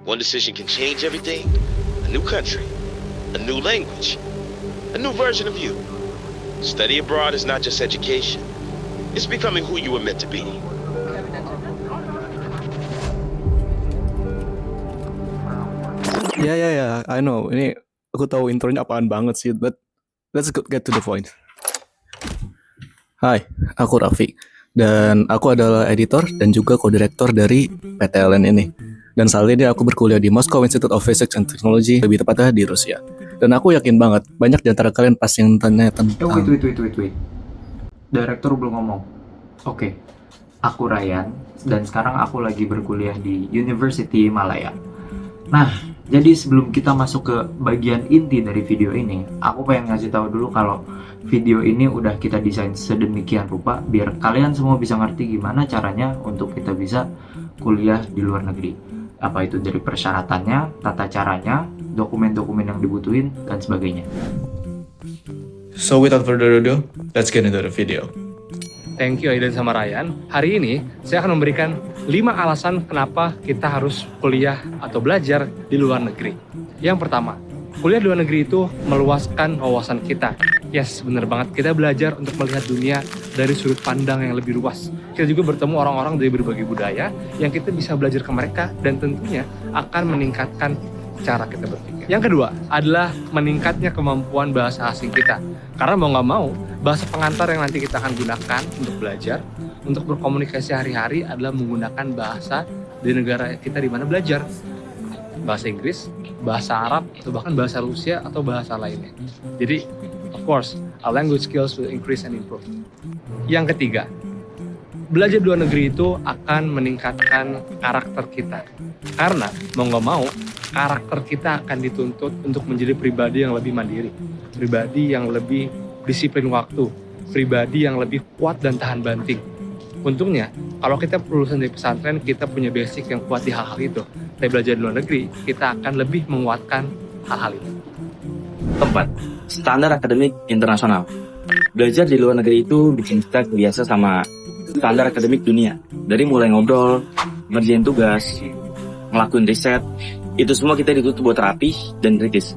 One decision can change everything. A new country, a new language, a new version of you. Study abroad is not just education. It's becoming who you were meant to be. Ya, I know. Ini aku tahu intronya apaan banget sih, but let's get to the point. Hai, aku Rafi. Dan aku adalah editor dan juga co-director dari PTLN ini. Dan saat ini aku berkuliah di Moscow Institute of Physics and Technology, lebih tepatnya di Rusia. Dan aku yakin banget, banyak di antara kalian pasti yang tanya tentang... Wait. Direktur belum ngomong. Oke, aku Ryan, dan sekarang aku lagi berkuliah di University Malaya. Nah, jadi sebelum kita masuk ke bagian inti dari video ini, aku pengen ngasih tahu dulu kalau video ini udah kita desain sedemikian rupa biar kalian semua bisa ngerti gimana caranya untuk kita bisa kuliah di luar negeri. Apa itu dari persyaratannya, tata caranya, dokumen-dokumen yang dibutuhin, dan sebagainya. So without further ado, let's get into the video. Thank you Aiden sama Ryan. Hari ini saya akan memberikan 5 alasan kenapa kita harus kuliah atau belajar di luar negeri. Yang pertama, kuliah di luar negeri itu meluaskan wawasan kita. Yes, bener banget. Kita belajar untuk melihat dunia dari sudut pandang yang lebih luas. Kita juga bertemu orang-orang dari berbagai budaya yang kita bisa belajar ke mereka dan tentunya akan meningkatkan cara kita berpikir. Yang kedua adalah meningkatnya kemampuan bahasa asing kita. Karena mau nggak mau, bahasa pengantar yang nanti kita akan gunakan untuk belajar, untuk berkomunikasi hari-hari adalah menggunakan bahasa di negara kita di mana belajar. Bahasa Inggris, bahasa Arab, atau bahkan bahasa Rusia atau bahasa lainnya. Jadi, of course, our language skills will increase and improve. Yang ketiga, belajar di luar negeri itu akan meningkatkan karakter kita. Karena mau nggak mau, karakter kita akan dituntut untuk menjadi pribadi yang lebih mandiri, pribadi yang lebih disiplin waktu, pribadi yang lebih kuat dan tahan banting. Untungnya, kalau kita lulusan dari pesantren, kita punya basic yang kuat di hal-hal itu. Tapi belajar di luar negeri, kita akan lebih menguatkan hal-hal itu. Keempat, standar akademik internasional. Belajar di luar negeri itu bikin kita biasa sama standar akademik dunia. Dari mulai ngobrol, ngerjain tugas, ngelakuin riset, itu semua kita dituntut buat rapi dan kritis.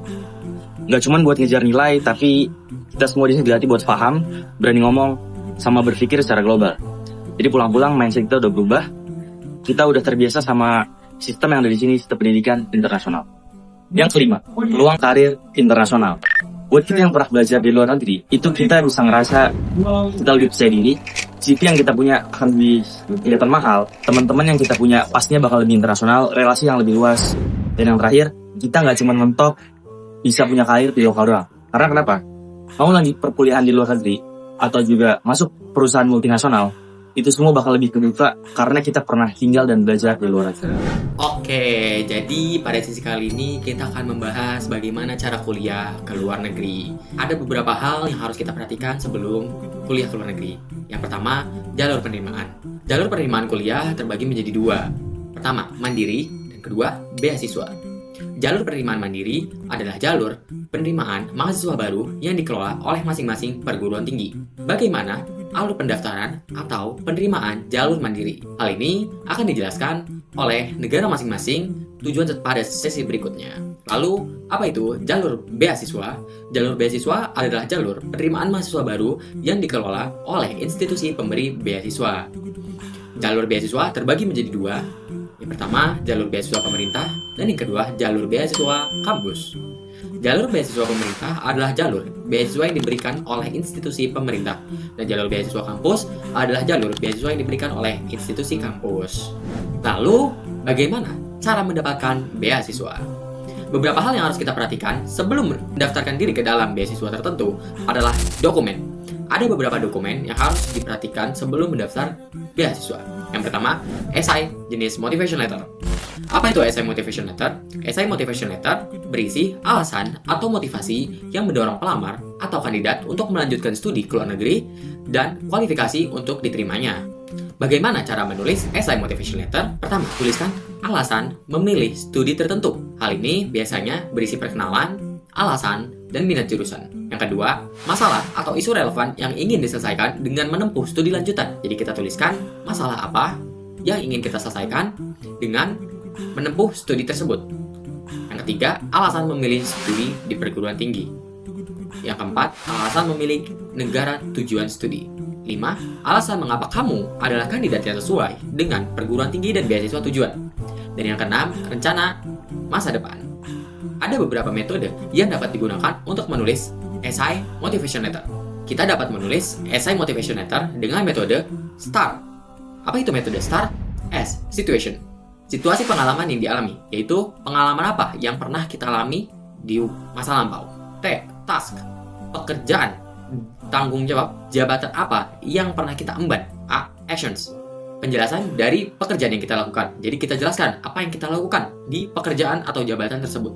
Nggak cuma buat ngejar nilai, tapi kita semua di sini dilatih buat paham, berani ngomong, sama berpikir secara global. Jadi pulang-pulang mindset kita udah berubah, kita udah terbiasa sama sistem yang ada di sini, sistem pendidikan internasional. Yang kelima, peluang karir internasional. Buat kita yang pernah belajar di luar negeri, itu kita bisa ngerasa kita lebih percaya diri, CV yang kita punya akan lebih kelihatan mahal, teman-teman yang kita punya pastinya bakal lebih internasional, relasi yang lebih luas. Dan yang terakhir, kita nggak cuma mentok bisa punya karir di lokal doang. Karena kenapa? Mau lanjut perkuliahan di luar negeri atau juga masuk perusahaan multinasional, itu semua bakal lebih kebuka karena kita pernah tinggal dan belajar di luar negeri. Oke, jadi pada sesi kali ini kita akan membahas bagaimana cara kuliah ke luar negeri. Ada beberapa hal yang harus kita perhatikan sebelum kuliah ke luar negeri. Yang pertama, jalur penerimaan. Jalur penerimaan kuliah terbagi menjadi 2. Pertama, mandiri, dan kedua, beasiswa. Jalur penerimaan mandiri adalah jalur penerimaan mahasiswa baru yang dikelola oleh masing-masing perguruan tinggi. Bagaimana alur pendaftaran atau penerimaan jalur mandiri? Hal ini akan dijelaskan oleh negara masing-masing tujuan pada sesi berikutnya. Lalu, apa itu jalur beasiswa? Jalur beasiswa adalah jalur penerimaan mahasiswa baru yang dikelola oleh institusi pemberi beasiswa. Jalur beasiswa terbagi menjadi 2. Yang pertama, jalur beasiswa pemerintah, dan yang kedua, jalur beasiswa kampus. Jalur beasiswa pemerintah adalah jalur beasiswa yang diberikan oleh institusi pemerintah, dan jalur beasiswa kampus adalah jalur beasiswa yang diberikan oleh institusi kampus. Lalu, bagaimana cara mendapatkan beasiswa? Beberapa hal yang harus kita perhatikan sebelum mendaftarkan diri ke dalam beasiswa tertentu adalah dokumen. Ada beberapa dokumen yang harus diperhatikan sebelum mendaftar beasiswa. Yang pertama, esai jenis motivation letter. Apa itu esai motivation letter? Esai motivation letter berisi alasan atau motivasi yang mendorong pelamar atau kandidat untuk melanjutkan studi ke luar negeri dan kualifikasi untuk diterimanya. Bagaimana cara menulis esai motivation letter? Pertama, tuliskan alasan memilih studi tertentu. Hal ini biasanya berisi perkenalan, alasan, dan minat jurusan. Yang kedua, masalah atau isu relevan yang ingin diselesaikan dengan menempuh studi lanjutan. Jadi kita tuliskan masalah apa yang ingin kita selesaikan dengan menempuh studi tersebut. Yang ketiga, alasan memilih studi di perguruan tinggi. Yang keempat, alasan memilih negara tujuan studi. 5. Alasan mengapa kamu adalah kandidat yang sesuai dengan perguruan tinggi dan beasiswa tujuan. Dan yang keenam, rencana masa depan. Ada beberapa metode yang dapat digunakan untuk menulis esai motivation letter. Kita dapat menulis esai motivation letter dengan metode STAR. Apa itu metode STAR? S. Situation. Situasi pengalaman yang dialami, yaitu pengalaman apa yang pernah kita alami di masa lampau. T. Task. Pekerjaan, tanggung jawab, jabatan apa yang pernah kita emban. A. Actions. Penjelasan dari pekerjaan yang kita lakukan. Jadi kita jelaskan apa yang kita lakukan di pekerjaan atau jabatan tersebut.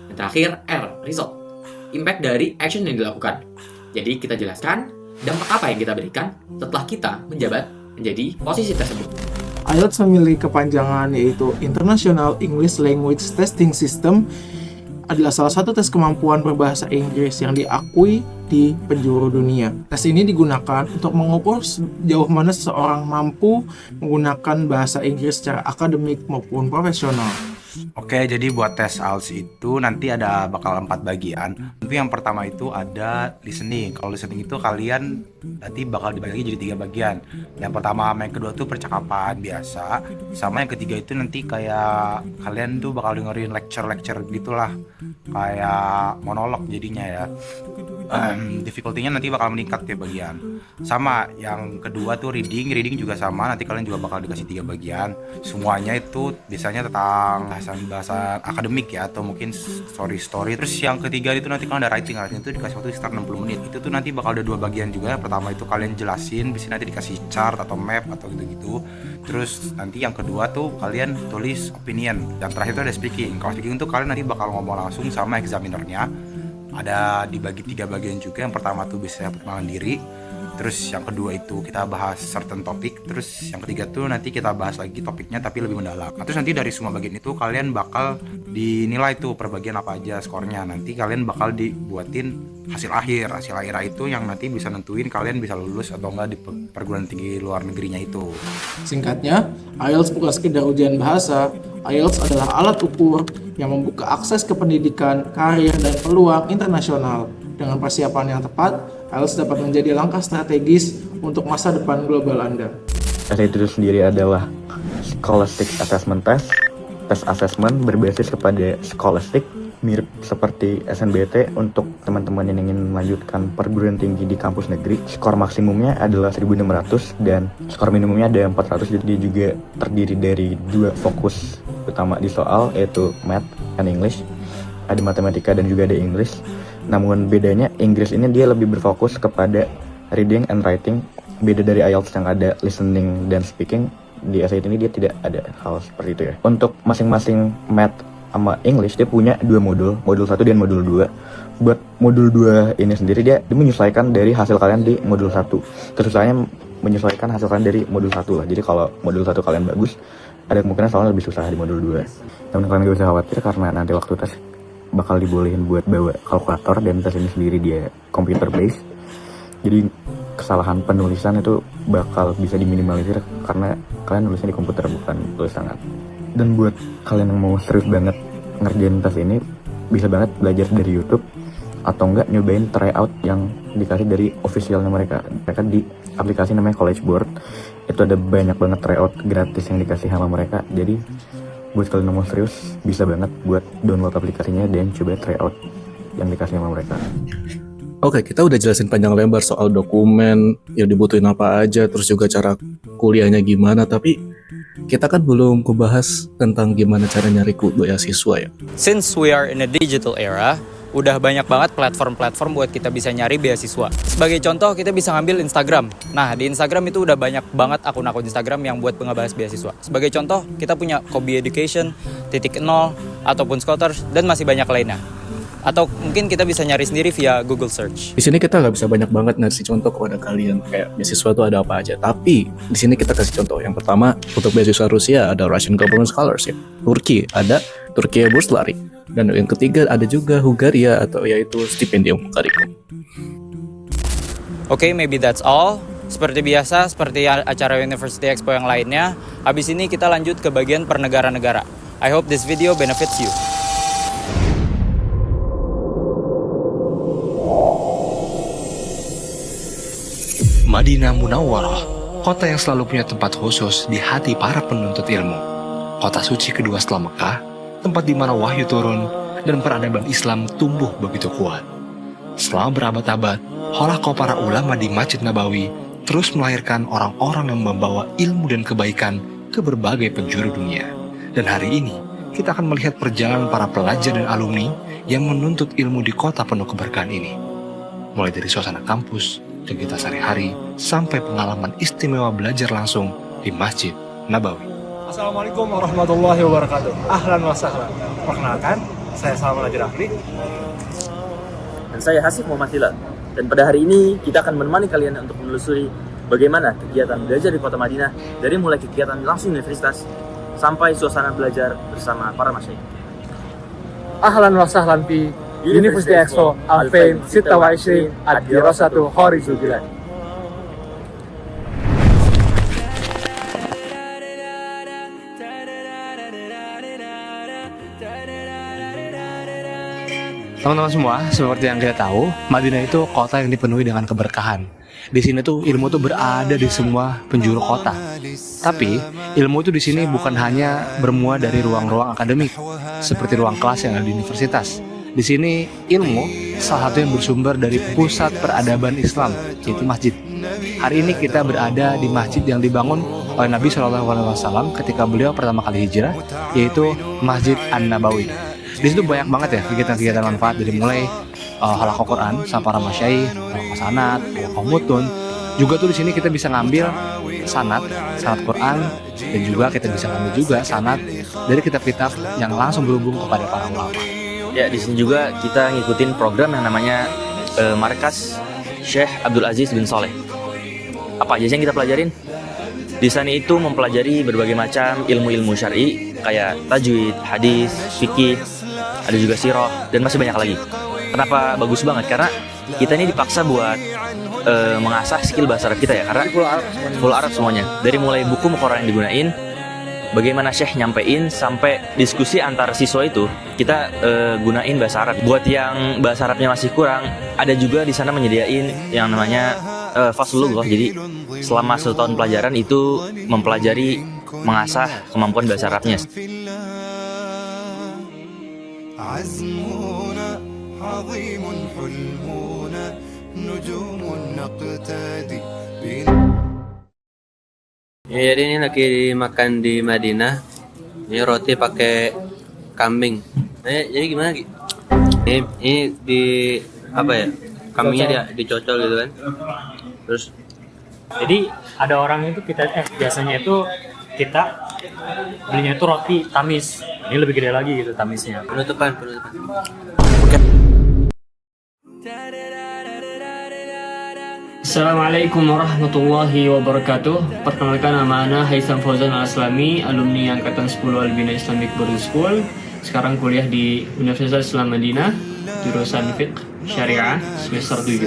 Yang terakhir, R. Result. Impact dari action yang dilakukan. Jadi kita jelaskan dampak apa yang kita berikan setelah kita menjabat menjadi posisi tersebut. IELTS memiliki kepanjangan yaitu International English Language Testing System, adalah salah satu tes kemampuan berbahasa Inggris yang diakui di penjuru dunia. Tes ini digunakan untuk mengukur sejauh mana seseorang mampu menggunakan bahasa Inggris secara akademik maupun profesional. Oke, jadi buat tes IELTS itu nanti ada bakal 4 bagian. Tentu yang pertama itu ada listening. Kalau listening itu kalian nanti bakal dibagi jadi 3 bagian. Yang pertama sama yang kedua tuh percakapan biasa. Sama yang ketiga itu nanti kayak kalian tuh bakal dengerin lecture gitulah. Kayak monolog jadinya ya. Difficulty-nya nanti bakal meningkat tiap bagian. Sama yang kedua tuh reading juga sama. Nanti kalian juga bakal dikasih 3 bagian. Semuanya itu biasanya tentang bahasa akademik ya, atau mungkin story. Terus yang ketiga itu nanti kalau ada writing itu dikasih waktu sekitar 60 menit. Itu tuh nanti bakal ada 2 bagian juga. Pertama itu kalian jelasin, bisa nanti dikasih chart atau map atau gitu-gitu. Terus nanti yang kedua tuh kalian tulis opinion. Yang terakhir itu ada speaking. Kalau speaking itu kalian nanti bakal ngomong langsung sama examinernya. Ada dibagi 3 bagian juga. Yang pertama tuh biasanya perkenalan diri. Terus yang kedua itu kita bahas certain topik. Terus yang ketiga tuh nanti kita bahas lagi topiknya tapi lebih mendalam. Terus nanti dari semua bagian itu kalian bakal dinilai tuh per bagian apa aja skornya. Nanti kalian bakal dibuatin hasil akhir itu yang nanti bisa nentuin kalian bisa lulus atau enggak di perguruan tinggi luar negerinya itu. Singkatnya, IELTS bukan sekedar ujian bahasa. IELTS adalah alat ukur yang membuka akses ke pendidikan, karir, dan peluang internasional. Dengan persiapan yang tepat, IELTS dapat menjadi langkah strategis untuk masa depan global Anda. Tes itu sendiri adalah Scholastic Assessment Test. Tes assessment berbasis kepada Scholastic, mirip seperti SNBT untuk teman-teman yang ingin melanjutkan perguruan tinggi di kampus negeri. Skor maksimumnya adalah 1.600 dan skor minimumnya ada 400. Jadi juga terdiri dari 2 fokus utama di soal, yaitu Math and English. Ada matematika dan juga ada English. Namun bedanya Inggris ini dia lebih berfokus kepada reading and writing. Beda dari IELTS yang ada listening dan speaking, di SAT ini dia tidak ada hal seperti itu ya. Untuk masing-masing Math sama English dia punya 2 modul 1 dan modul 2. Buat modul 2 ini sendiri dia menyesuaikan dari hasil kalian di modul 1. Kesusahannya menyesuaikan hasil kalian dari modul 1 lah. Jadi kalau modul 1 kalian bagus, ada kemungkinan soalnya lebih susah di modul 2. Namun kalian gak usah khawatir karena nanti waktu tes bakal dibolehin buat bawa kalkulator, dan tes ini sendiri dia computer based. Jadi kesalahan penulisan itu bakal bisa diminimalisir karena kalian nulisnya di komputer bukan tulis tangan. Dan buat kalian yang mau serius banget ngerjain tes ini, bisa banget belajar dari YouTube atau enggak nyobain tryout yang dikasih dari officialnya mereka di aplikasi namanya College Board. Itu ada banyak banget tryout gratis yang dikasih sama mereka. Jadi buat kalian yang mau serius, bisa banget buat download aplikasinya dan coba tryout yang dikasih sama mereka. Oke, kita udah jelasin panjang lebar soal dokumen, yang dibutuhin apa aja, terus juga cara kuliahnya gimana, tapi kita kan belum ngebahas tentang gimana cara nyari beasiswa ya. Since we are in a digital era, udah banyak banget platform-platform buat kita bisa nyari beasiswa. Sebagai contoh, kita bisa ngambil Instagram. Nah, di Instagram itu udah banyak banget akun-akun Instagram yang buat ngebahas beasiswa. Sebagai contoh, kita punya Kobe Education, Titik Nol, ataupun Scholars, dan masih banyak lainnya. Atau mungkin kita bisa nyari sendiri via Google Search. Di sini kita nggak bisa banyak banget ngasih contoh kepada kalian kayak beasiswa itu ada apa aja. Tapi di sini kita kasih contoh. Yang pertama, untuk beasiswa Rusia ada Russian Government Scholarship. Turki ada Turkiye Burslari. Dan yang ketiga ada juga Hungaria atau yaitu Stipendium Caricum. Okay, maybe that's all. Seperti biasa, seperti acara University Expo yang lainnya, habis ini kita lanjut ke bagian per negara-negara. I hope this video benefits you. Madinah Munawwarah, kota yang selalu punya tempat khusus di hati para penuntut ilmu. Kota suci kedua setelah Mekah, tempat di mana wahyu turun dan peradaban Islam tumbuh begitu kuat. Selama berabad-abad, holaqoh para ulama di Masjid Nabawi terus melahirkan orang-orang yang membawa ilmu dan kebaikan ke berbagai penjuru dunia. Dan hari ini, kita akan melihat perjalanan para pelajar dan alumni yang menuntut ilmu di kota penuh keberkahan ini. Mulai dari suasana kampus, kegiatan sehari-hari, sampai pengalaman istimewa belajar langsung di Masjid Nabawi. Assalamualaikum warahmatullahi wabarakatuh. Ahlan wa sahlan. Perkenalkan, saya Salman Rafli. Dan saya Hasif Muhammad Hilal. Dan pada hari ini kita akan menemani kalian untuk menelusuri bagaimana kegiatan belajar di Kota Madinah, dari mulai kegiatan langsung universitas sampai suasana belajar bersama para masyayikh. Ahlan wa sahlan fi University Expo 2026 Ad-Dirasatu Kharijul Bilad. Teman-teman semua, seperti yang kita tahu, Madinah itu kota yang dipenuhi dengan keberkahan. Di sini tuh ilmu tuh berada di semua penjuru kota. Tapi ilmu itu di sini bukan hanya bermula dari ruang-ruang akademik, seperti ruang kelas yang ada di universitas. Di sini ilmu salah satu yang bersumber dari pusat peradaban Islam, yaitu masjid. Hari ini kita berada di masjid yang dibangun oleh Nabi SAW ketika beliau pertama kali hijrah, yaitu Masjid An-Nabawi. Di situ banyak banget ya kegiatan-kegiatan manfaat, dari mulai halaqah Quran sama para masyayikh, halaqah sanad, halaqah mutun. Juga tuh di sini kita bisa ngambil sanad Quran, dan juga kita bisa ngambil juga sanad dari kitab-kitab yang langsung berhubung kepada para ulama. Ya, di sini juga kita ngikutin program yang namanya Markas Syekh Abdul Aziz bin Saleh. Apa aja sih yang kita pelajarin? Di sana itu mempelajari berbagai macam ilmu-ilmu syar'i kayak tajwid, hadis, fikih, ada juga sirah, dan masih banyak lagi. Kenapa bagus banget? Karena kita ini dipaksa buat mengasah skill bahasa Arab kita ya, karena full Arab semuanya. Dari mulai buku Muqarrar yang digunain, bagaimana Syekh nyampein, sampai diskusi antar siswa itu kita gunain bahasa Arab. Buat yang bahasa Arabnya masih kurang, ada juga di sana menyediain yang namanya Faslul Lughah. Jadi selama 1 tahun pelajaran itu mempelajari, mengasah kemampuan bahasa Arabnya. Ya, jadi ini lagi makan di Madinah. Ini roti pakai kambing. Jadi gimana Ki? Ini di apa ya? Kambingnya dicocol gitu kan. Terus Jadi ada orang itu biasanya itu kita belinya itu roti tamis. Ini lebih gede lagi gitu tamisnya. penutupan. Assalamualaikum warahmatullahi wabarakatuh. Perkenalkan, nama ana Haitham Fauzan Al-Aslami, alumni angkatan 10 Al-Bina Islamic Boarding School. Sekarang kuliah di Universitas Islam Madinah, jurusan Fiqh Syariah semester 7.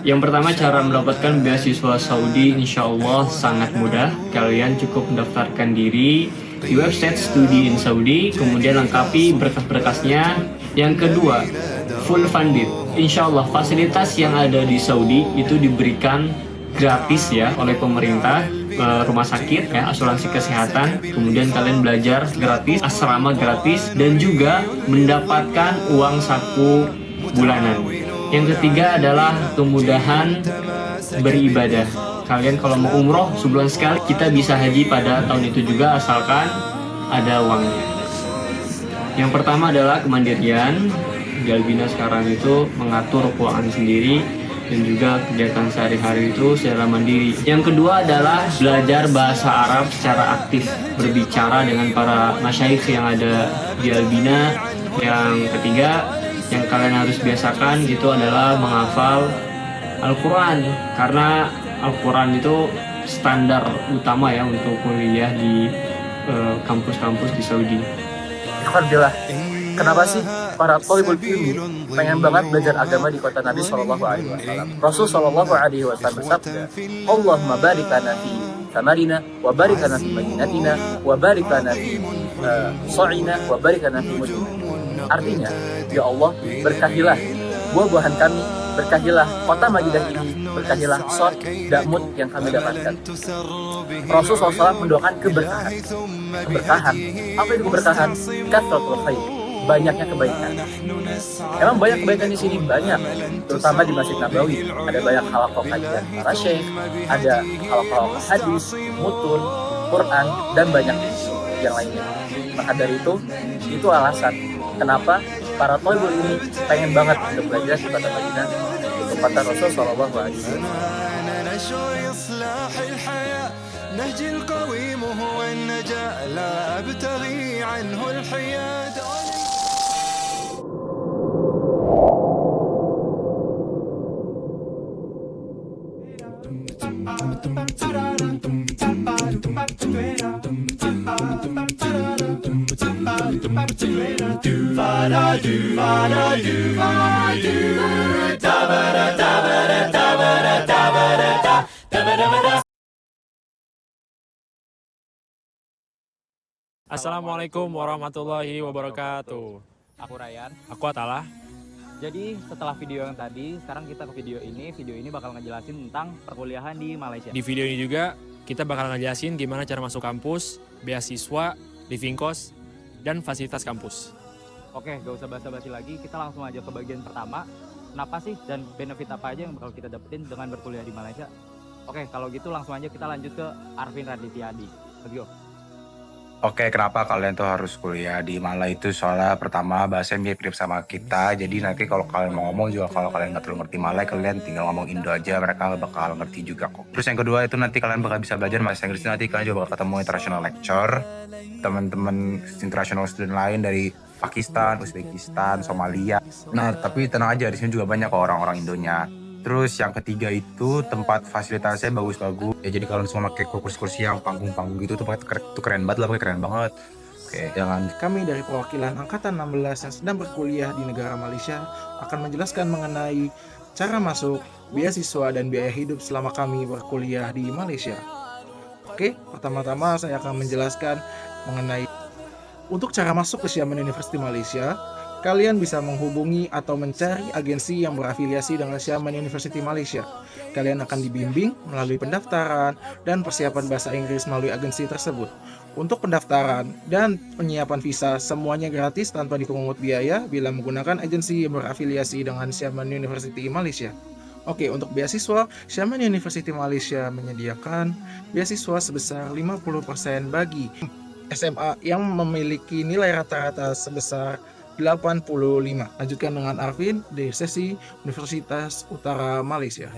Yang pertama, cara mendapatkan beasiswa Saudi insya Allah sangat mudah. Kalian cukup mendaftarkan diri di website Studi in Saudi, kemudian lengkapi berkas-berkasnya. Yang kedua, full funded. Insya Allah fasilitas yang ada di Saudi itu diberikan gratis ya oleh pemerintah, rumah sakit ya, asuransi kesehatan, kemudian kalian belajar gratis, asrama gratis, dan juga mendapatkan uang saku bulanan. Yang ketiga adalah kemudahan beribadah. Kalian kalau mau umroh sebulan sekali, kita bisa haji pada tahun itu juga asalkan ada uangnya. Yang pertama adalah kemandirian. Di Al-Bina sekarang itu mengatur keuangan sendiri dan juga kegiatan sehari-hari itu secara mandiri. Yang kedua adalah belajar bahasa Arab secara aktif, berbicara dengan para masyayikh yang ada di Al-Bina. Yang ketiga, yang kalian harus biasakan gitu adalah menghafal Al-Quran, karena Al-Quran itu standar utama ya untuk kuliah di kampus-kampus di Saudi. Alhamdulillah, Kenapa sih para thalibul ilmi pengen banget belajar agama di kota Nabi Shallallahu Alaihi Wasallam? Rasul Shallallahu Alaihi Wasallam bersabda, Allahumma barik lana fi samarina, wa barik lana fi madinatina, wa barik lana fi sa'ina, wa barik lana fi mudina. Artinya, ya Allah, berkahilah buah-buahan kami, berkahilah kota Madinah ini, berkahilah sod dan mud yang kami dapatkan. Rasulullah SAW mendoakan keberkahan. Keberkahan, apa itu keberkahan? Kathratul khair, banyaknya kebaikan. Emang banyak kebaikan di sini, banyak, terutama di Masjid Nabawi. Ada banyak halaqah kajian para syekh, ada halaqah hadis, mutun, Quran, dan banyak yang lainnya. Maka dari itu alasan kenapa para thalibul ini pengen banget untuk belajar di kota Madinah, di kota Rasul Shallallahu Alaihi Wasallam. نهج القويم هو النجاة لا أبتغي عنه الحياد. Assalamualaikum warahmatullahi wabarakatuh. Aku Ryan. Aku Atala. Jadi setelah video yang tadi, sekarang kita ke video ini. Video ini bakal ngejelasin tentang perkuliahan di Malaysia. Di video ini juga kita bakal ngejelasin gimana cara masuk kampus, beasiswa, living cost, dan fasilitas kampus. Oke, gak usah basa-basi lagi, kita langsung aja ke bagian pertama. Kenapa sih dan benefit apa aja yang bakal kita dapetin dengan berkuliah di Malaysia? Oke, kalau gitu langsung aja kita lanjut ke Arvin Raditya Adi. Let's go. Oke, kenapa kalian tuh harus kuliah di Malai itu? Soalnya pertama bahasanya mirip sama kita. Jadi nanti kalau kalian mau ngomong juga, kalau kalian nggak terlalu ngerti Malai, kalian tinggal ngomong Indo aja, mereka bakal ngerti juga kok. Terus yang kedua itu nanti kalian bakal bisa belajar bahasa Inggris. Nanti kalian juga bakal ketemu international lecture, teman-teman international student lain dari Pakistan, Uzbekistan, Somalia. Nah, tapi tenang aja, di sini juga banyak kok orang-orang Indonya. Terus yang ketiga itu tempat fasilitasnya bagus-bagus. Ya jadi kalau semua pakai kursi-kursi yang panggung-panggung gitu tuh keren banget lah, keren banget. Oke, jangan. Kami dari perwakilan Angkatan 16 yang sedang berkuliah di negara Malaysia akan menjelaskan mengenai cara masuk, beasiswa, dan biaya hidup selama kami berkuliah di Malaysia. Oke, pertama-tama saya akan menjelaskan mengenai untuk cara masuk ke Xiamen University Malaysia. Kalian bisa menghubungi atau mencari agensi yang berafiliasi dengan Xiamen University Malaysia. Kalian akan dibimbing melalui pendaftaran dan persiapan bahasa Inggris melalui agensi tersebut. Untuk pendaftaran dan penyiapan visa semuanya gratis tanpa dipungut biaya bila menggunakan agensi yang berafiliasi dengan Xiamen University Malaysia. Oke, untuk beasiswa, Xiamen University Malaysia menyediakan beasiswa sebesar 50% bagi SMA yang memiliki nilai rata-rata sebesar 85. Lanjutkan dengan Arvin dari sesi Universitas Utara Malaysia.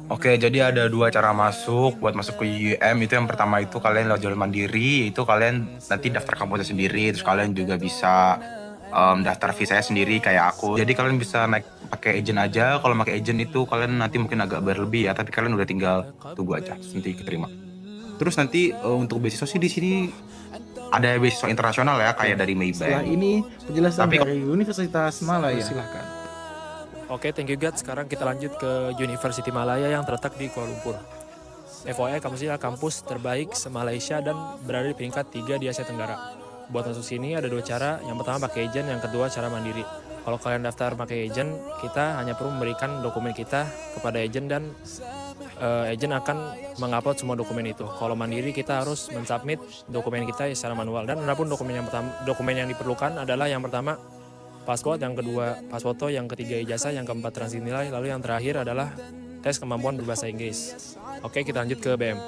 Oke, jadi ada dua cara masuk buat masuk ke UUM. Itu yang pertama itu kalian lewat jalur mandiri, itu kalian nanti daftar kampusnya sendiri, terus kalian juga bisa daftar visanya sendiri kayak aku. Jadi kalian bisa naik pakai agent aja. Kalau pakai agent itu kalian nanti mungkin agak berlebih ya, tapi kalian udah tinggal tunggu aja nanti keterima. Terus nanti untuk beasiswa sih di sini ada beasiswa internasional ya, kayak dari Maybank. Setelah ini penjelasan dari Universitas Malaya. Silahkan. Oke, thank you guys. Sekarang kita lanjut ke University Malaya yang terletak di Kuala Lumpur. FYI, kampus ini adalah kampus terbaik se-Malaysia dan berada di peringkat 3 di Asia Tenggara. Buat masuk sini ada dua cara. Yang pertama pakai agent, yang kedua cara mandiri. Kalau kalian daftar pakai agent, kita hanya perlu memberikan dokumen kita kepada agent dan agent akan mengupload semua dokumen itu. Kalau mandiri kita harus mensubmit dokumen kita secara manual. Dan adapun dokumen yang diperlukan adalah yang pertama paspor, yang kedua pas foto, yang ketiga ijazah, yang keempat transit nilai, lalu yang terakhir adalah tes kemampuan berbahasa Inggris. Oke, kita lanjut ke BM.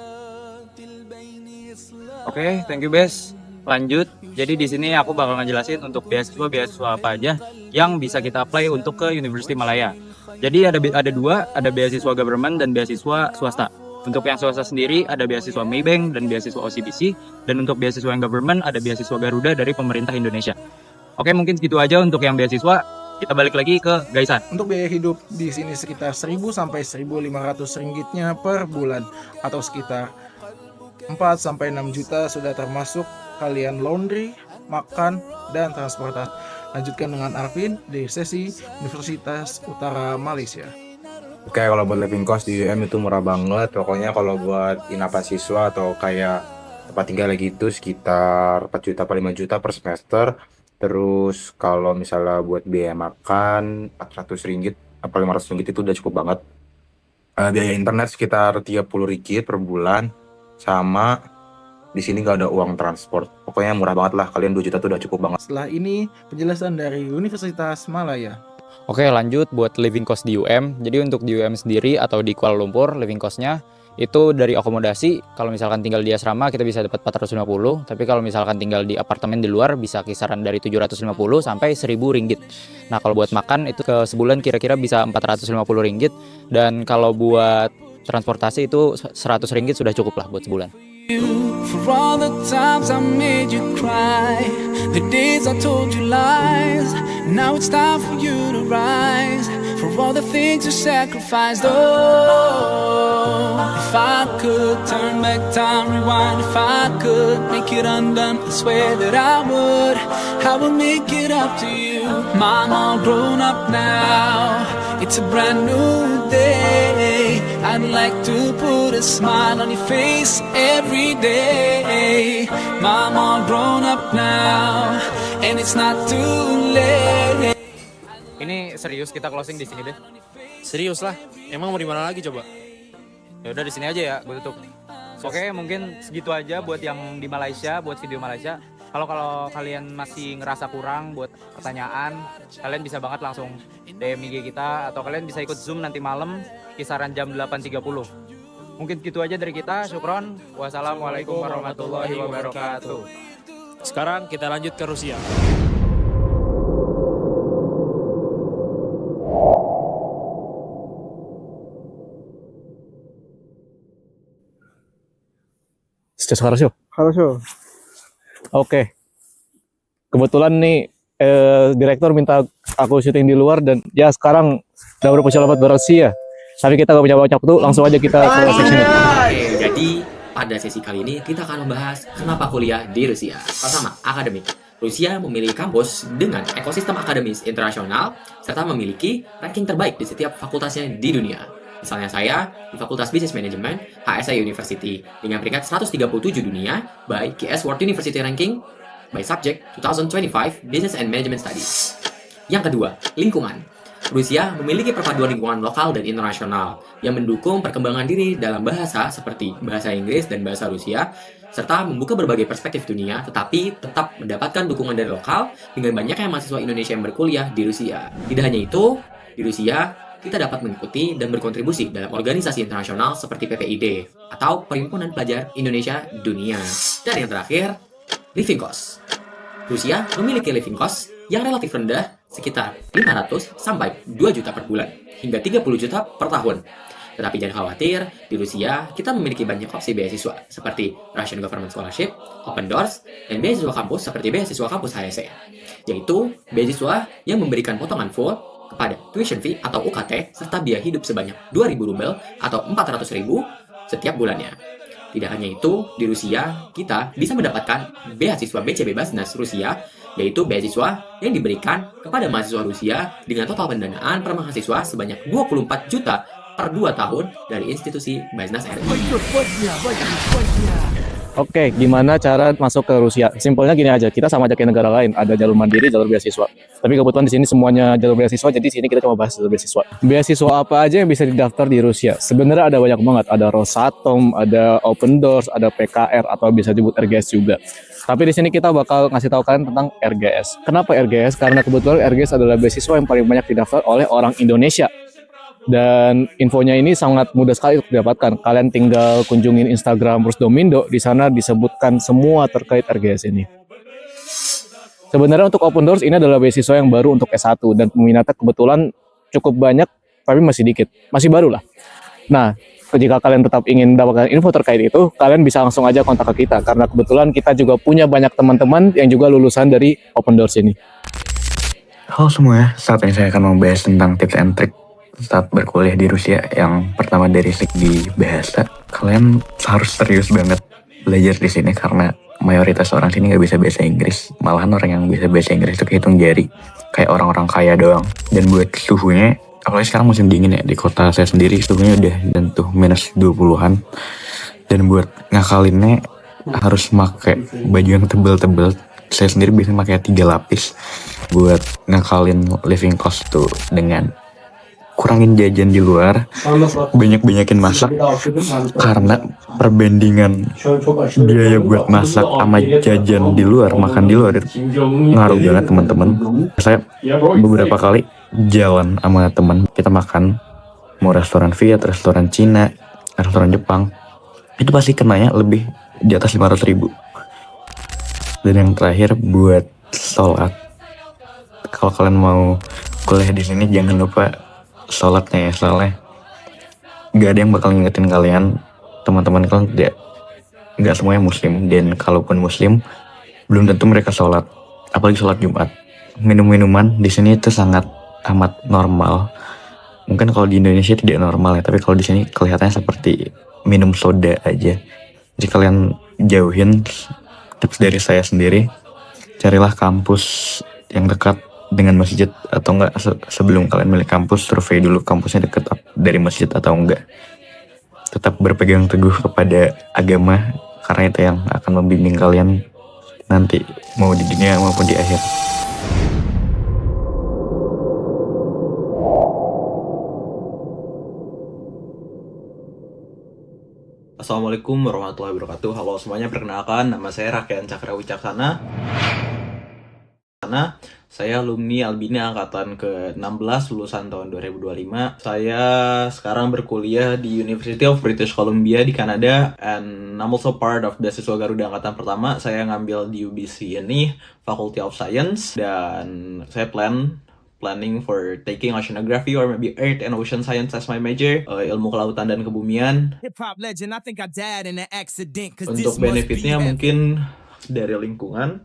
Oke, thank you Bes. Lanjut. Jadi di sini aku bakal ngejelasin untuk beasiswa apa aja yang bisa kita apply untuk ke University Malaya. Jadi ada dua, ada beasiswa government dan beasiswa swasta. Untuk yang swasta sendiri ada beasiswa Maybank dan beasiswa OCBC, dan untuk beasiswa yang government ada beasiswa Garuda dari pemerintah Indonesia. Oke, mungkin segitu aja untuk yang beasiswa. Kita balik lagi ke Gaisan. Untuk biaya hidup di sini sekitar 1.000 sampai 1.500 ringgitnya per bulan, atau sekitar 4 sampai 6 juta sudah termasuk kalian laundry, makan, dan transportasi. Lanjutkan dengan Arvin dari sesi Universitas Utara Malaysia. Oke, kalau buat living cost di UM itu murah banget. Pokoknya kalau buat inapa siswa atau kayak tempat tinggal gitu sekitar 4 juta atau 5 juta per semester. Terus kalau misalnya buat biaya makan 400 ringgit atau 500 ringgit itu udah cukup banget. Biaya internet sekitar 30 ringgit per bulan. Sama di sini nggak ada uang transport. Pokoknya murah banget lah. Kalian 2 juta tuh udah cukup banget. Setelah ini penjelasan dari Universitas Malaya. Oke, lanjut buat living cost di UM. Jadi untuk di UM sendiri atau di Kuala Lumpur, living cost-nya itu dari akomodasi. Kalau misalkan tinggal di asrama kita bisa dapat 450, tapi kalau misalkan tinggal di apartemen di luar bisa kisaran dari 750 sampai 1000 ringgit. Nah, kalau buat makan itu ke sebulan kira-kira bisa 450 ringgit, dan kalau buat transportasi itu 100 ringgit sudah cukup lah buat sebulan. For all the times I made you cry, the days I told you lies. Now it's time for you to rise. For all the things you sacrificed. Oh, if I could turn back time, rewind. If I could make it undone, I swear that I would. I would make it up to you. I'm all grown up now. It's a brand new day. I'd like to put a smile on your face every day. I'm all grown up now, and it's not too late. Ini serius kita closing di sini deh. Serius lah, emang mau di mana lagi coba? Ya udah di sini aja ya, gue tutup. Oke, mungkin segitu aja buat yang di Malaysia, buat video Malaysia. Kalau kalian masih ngerasa kurang buat pertanyaan, kalian bisa banget langsung DM IG kita, atau kalian bisa ikut Zoom nanti malam kisaran jam 8.30. Mungkin gitu aja dari kita. Syukron. Wassalamualaikum warahmatullahi wabarakatuh. Sekarang kita lanjut ke Rusia. Сейчас хорошо. Хорошо. Oke. Kebetulan nih direktur minta aku syuting di luar, dan ya sekarang udah berpersiapan bersih ya. Tapi kita gak punya banyak waktu, langsung aja kita ke section. Oke, jadi pada sesi kali ini kita akan membahas kenapa kuliah di Rusia. Pertama, akademik. Rusia memiliki kampus dengan ekosistem akademis internasional serta memiliki ranking terbaik di setiap fakultasnya di dunia. Misalnya saya di Fakultas Business Management HSI University dengan peringkat 137 dunia by QS World University Ranking by Subject 2025 Business and Management Studies. Yang kedua, lingkungan. Rusia memiliki perpaduan lingkungan lokal dan internasional yang mendukung perkembangan diri dalam bahasa seperti bahasa Inggris dan bahasa Rusia, serta membuka berbagai perspektif dunia, tetapi tetap mendapatkan dukungan dari lokal dengan banyaknya mahasiswa Indonesia yang berkuliah di Rusia. Tidak hanya itu, di Rusia kita dapat mengikuti dan berkontribusi dalam organisasi internasional seperti PPID atau Perhimpunan Pelajar Indonesia Dunia. Dan yang terakhir, living cost. Rusia memiliki living cost yang relatif rendah, sekitar 500 sampai 2 juta per bulan, hingga 30 juta per tahun. Tetapi jangan khawatir, di Rusia kita memiliki banyak opsi beasiswa seperti Russian Government Scholarship, Open Doors, dan beasiswa kampus seperti beasiswa kampus HSE, yaitu beasiswa yang memberikan potongan full kepada tuition fee atau UKT serta biaya hidup sebanyak 2.000 rubel atau 400.000 setiap bulannya. Tidak hanya itu, di Rusia kita bisa mendapatkan beasiswa BCB Basnas Rusia, yaitu beasiswa yang diberikan kepada mahasiswa Rusia dengan total pendanaan per mahasiswa sebanyak 24 juta per 2 tahun dari institusi Basnas RI. Oke, gimana cara masuk ke Rusia? Simpelnya gini aja, kita sama aja kayak negara lain, ada jalur mandiri, jalur beasiswa. Tapi kebetulan di sini semuanya jalur beasiswa, jadi di sini kita cuma bahas jalur beasiswa. Beasiswa apa aja yang bisa didaftar di Rusia? Sebenarnya ada banyak banget, ada Rosatom, ada Open Doors, ada PKR, atau bisa disebut RGS juga. Tapi di sini kita bakal ngasih tahu kalian tentang RGS. Kenapa RGS? Karena kebetulan RGS adalah beasiswa yang paling banyak didaftar oleh orang Indonesia. Dan infonya ini sangat mudah sekali untuk didapatkan. Kalian tinggal kunjungin Instagram Rusdomindo, di sana disebutkan semua terkait RGS ini. Sebenarnya untuk Open Doors ini adalah beasiswa yang baru untuk S1 dan peminatnya kebetulan cukup banyak, tapi masih dikit, masih baru lah. Nah, jika kalian tetap ingin mendapatkan info terkait itu, kalian bisa langsung aja kontak ke kita, karena kebetulan kita juga punya banyak teman-teman yang juga lulusan dari Open Doors ini. Halo semua, saat ini saya akan membahas tentang tips and trick saat berkuliah di Rusia. Yang pertama dari segi bahasa, kalian harus serius banget belajar di sini karena mayoritas orang sini nggak bisa bahasa Inggris. Malahan orang yang bisa bahasa Inggris itu kehitung jari, kayak orang-orang kaya doang. Dan buat suhunya, apalagi sekarang musim dingin ya, di kota saya sendiri suhunya udah tentu minus 20-an. Dan buat ngakalinnya harus pakai baju yang tebel-tebel. Saya sendiri biasanya pakai 3 lapis buat ngakalin living cost tuh dengan kurangin jajan di luar, banyak-banyakin masak, karena perbandingan biaya buat masak sama jajan di luar, makan di luar itu ngaruh banget teman-teman. Saya beberapa kali jalan sama teman, kita makan mau restoran Viet, restoran Cina, restoran Jepang, itu pasti kenanya lebih di atas 500.000. Dan yang terakhir buat sholat, kalau kalian mau kuliah di sini jangan lupa sholatnya ya, soalnya gak ada yang bakal ngingetin kalian, teman-teman kalian gak semuanya muslim, dan kalaupun muslim belum tentu mereka sholat, apalagi sholat Jumat. Minum-minuman di sini itu sangat amat normal. Mungkin kalau di Indonesia tidak normal ya, tapi kalau di sini kelihatannya seperti minum soda aja. Jadi kalian jauhin. Tips dari saya sendiri, carilah kampus yang dekat dengan masjid, atau enggak sebelum kalian milih kampus, survei dulu kampusnya dekat dari masjid atau enggak. Tetap berpegang teguh kepada agama, karena itu yang akan membimbing kalian nanti mau di dunia maupun di akhir. Assalamualaikum warahmatullahi wabarakatuh. Halo semuanya, perkenalkan nama saya Rakean Cakra Wicaksana. Saya alumni Albina angkatan ke-16 lulusan tahun 2025. Saya sekarang berkuliah di University of British Columbia di Kanada, and I'm also part of beasiswa Garuda angkatan pertama. Saya ngambil di UBC ini Faculty of Science, dan saya planning for taking oceanography or maybe earth and ocean science as my major, ilmu kelautan dan kebumian. Untuk benefitnya mungkin dari lingkungan,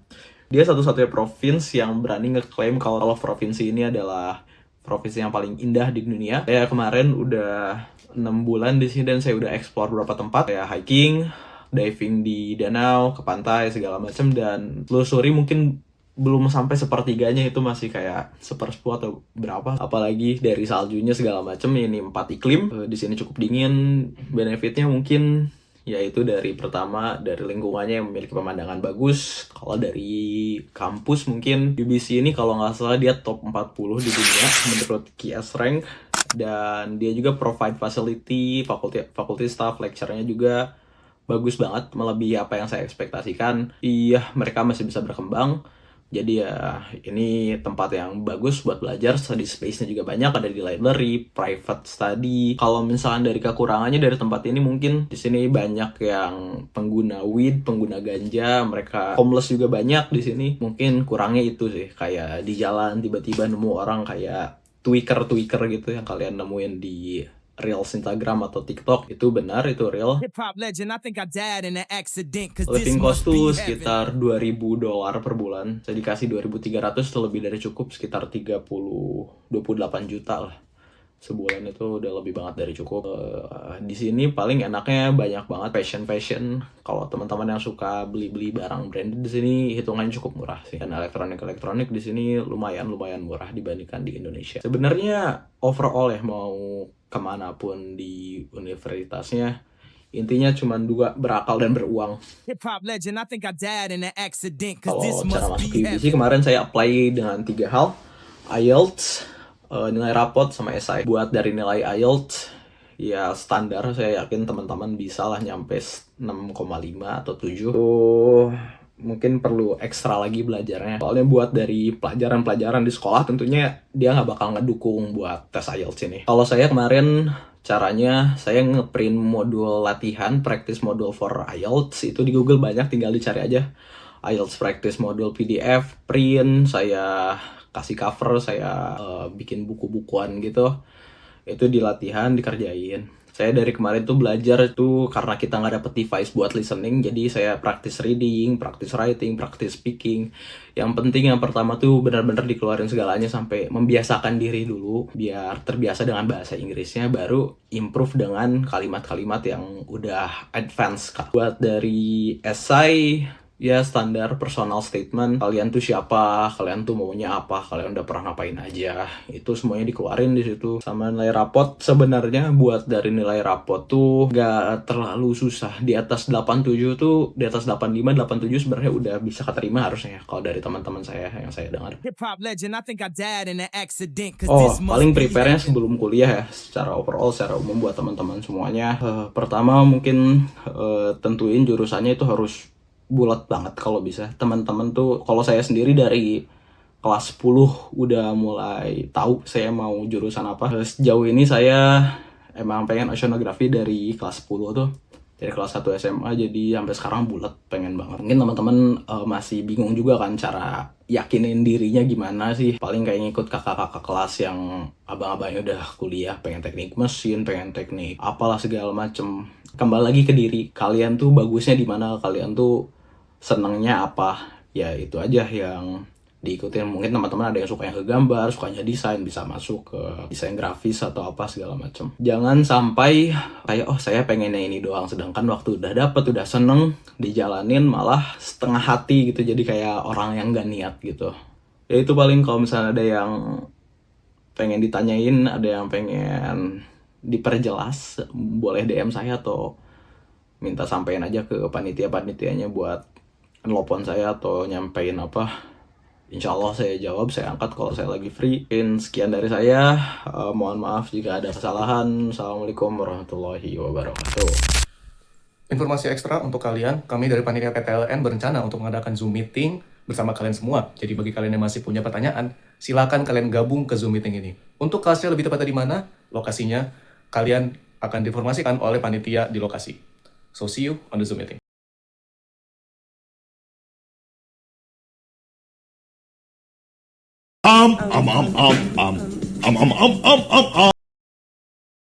dia satu-satunya provinsi yang berani ngeklaim kalau provinsi ini adalah provinsi yang paling indah di dunia. Saya kemarin udah 6 bulan di sini dan saya udah explore beberapa tempat, kayak hiking, diving di danau, ke pantai segala macam, dan telusuri mungkin belum sampai sepertiganya, itu masih kayak 1/10 atau berapa, apalagi dari saljunya segala macam. Ini 4 iklim, di sini cukup dingin. Benefitnya mungkin yaitu dari pertama dari lingkungannya yang memiliki pemandangan bagus. Kalau dari kampus mungkin UBC ini kalau nggak salah dia top 40 di dunia menurut QS Rank, dan dia juga provide facility, faculty staff, lecture-nya juga bagus banget, melebihi apa yang saya ekspektasikan. Iya, mereka masih bisa berkembang. Jadi ya ini tempat yang bagus buat belajar, study space-nya juga banyak, ada di library, private study. Kalau misalnya dari kekurangannya dari tempat ini mungkin di sini banyak yang pengguna weed, pengguna ganja, mereka homeless juga banyak di sini. Mungkin kurangnya itu sih, kayak di jalan tiba-tiba nemu orang kayak tweaker gitu yang kalian nemuin di Reels Instagram atau TikTok, itu benar, itu real. Living cost tuh sekitar $2.000 per bulan. Saya dikasih 2.300, itu lebih dari cukup, sekitar 28 juta lah sebulan. Itu udah lebih banget dari cukup. Di sini paling enaknya banyak banget fashion. Kalau teman-teman yang suka beli barang branded, di sini hitungannya cukup murah sih. Dan elektronik di sini lumayan murah dibandingkan di Indonesia. Sebenarnya overall ya, mau kemanapun di universitasnya, intinya cuma 2, berakal dan beruang. Kalau cara masuk ke UBC, kemarin saya apply dengan 3 hal: IELTS, nilai rapot, sama SI. Buat dari nilai IELTS ya standar, saya yakin teman-teman bisa lah nyampe 6,5 atau 7. Mungkin perlu ekstra lagi belajarnya. Soalnya buat dari pelajaran-pelajaran di sekolah tentunya dia nggak bakal ngedukung buat tes IELTS ini. Kalau saya kemarin caranya, saya ngeprint modul latihan, practice module for IELTS. Itu di Google banyak, tinggal dicari aja. IELTS practice module PDF, print, saya kasih cover, saya bikin buku-bukuan gitu. Itu di latihan, dikerjain. Saya dari kemarin tuh belajar tuh karena kita nggak dapet device buat listening, jadi saya praktis reading, praktis writing, praktis speaking. Yang penting yang pertama tuh benar-benar dikeluarin segalanya sampai membiasakan diri dulu, biar terbiasa dengan bahasa Inggrisnya, baru improve dengan kalimat-kalimat yang udah advance. Buat dari essay, ya standar personal statement, kalian tuh siapa, kalian tuh maunya apa, kalian udah pernah ngapain aja, itu semuanya dikeluarin di situ. Sama nilai rapot, sebenarnya buat dari nilai rapot tuh gak terlalu susah. Di atas 87 tuh, di atas 85, 87 sebenarnya udah bisa keterima harusnya kalau dari teman-teman saya yang saya dengar. Oh, paling prepare-nya sebelum kuliah ya, secara overall, secara umum buat teman-teman semuanya. Pertama mungkin tentuin jurusannya itu harus bulat banget kalau bisa. Teman-teman tuh, kalau saya sendiri dari kelas 10 udah mulai tahu saya mau jurusan apa. Sejauh ini saya emang pengen oceanografi dari kelas 10 tuh, dari kelas 1 SMA, jadi sampai sekarang bulat pengen banget. Mungkin teman-teman masih bingung juga kan cara yakinin dirinya gimana sih. Paling kayak ngikut kakak-kakak kelas yang abang-abangnya udah kuliah, pengen teknik mesin, pengen teknik apalah segala macem. Kembali lagi ke diri kalian tuh bagusnya di mana, kalian tuh senangnya apa, ya itu aja yang diikutin. Mungkin teman-teman ada yang suka yang kegambar, sukanya desain, bisa masuk ke desain grafis atau apa segala macam. Jangan sampai kayak oh saya pengennya ini doang, sedangkan waktu udah dapet, udah seneng, dijalanin malah setengah hati gitu, jadi kayak orang yang gak niat gitu. Ya itu paling kalau misalnya ada yang pengen ditanyain, ada yang pengen diperjelas, boleh DM saya atau minta sampein aja ke panitia-panitianya buat nelpon saya atau nyampein apa. Insya Allah saya jawab, saya angkat kalau saya lagi free. Sekian dari saya, mohon maaf jika ada kesalahan. Assalamualaikum warahmatullahi wabarakatuh. Informasi ekstra untuk kalian, kami dari Panitia PTLN berencana untuk mengadakan Zoom meeting bersama kalian semua. Jadi bagi kalian yang masih punya pertanyaan, silakan kalian gabung ke Zoom meeting ini. Untuk kelasnya lebih tepatnya di mana, lokasinya, kalian akan diinformasikan oleh panitia di lokasi. So see you on the Zoom meeting.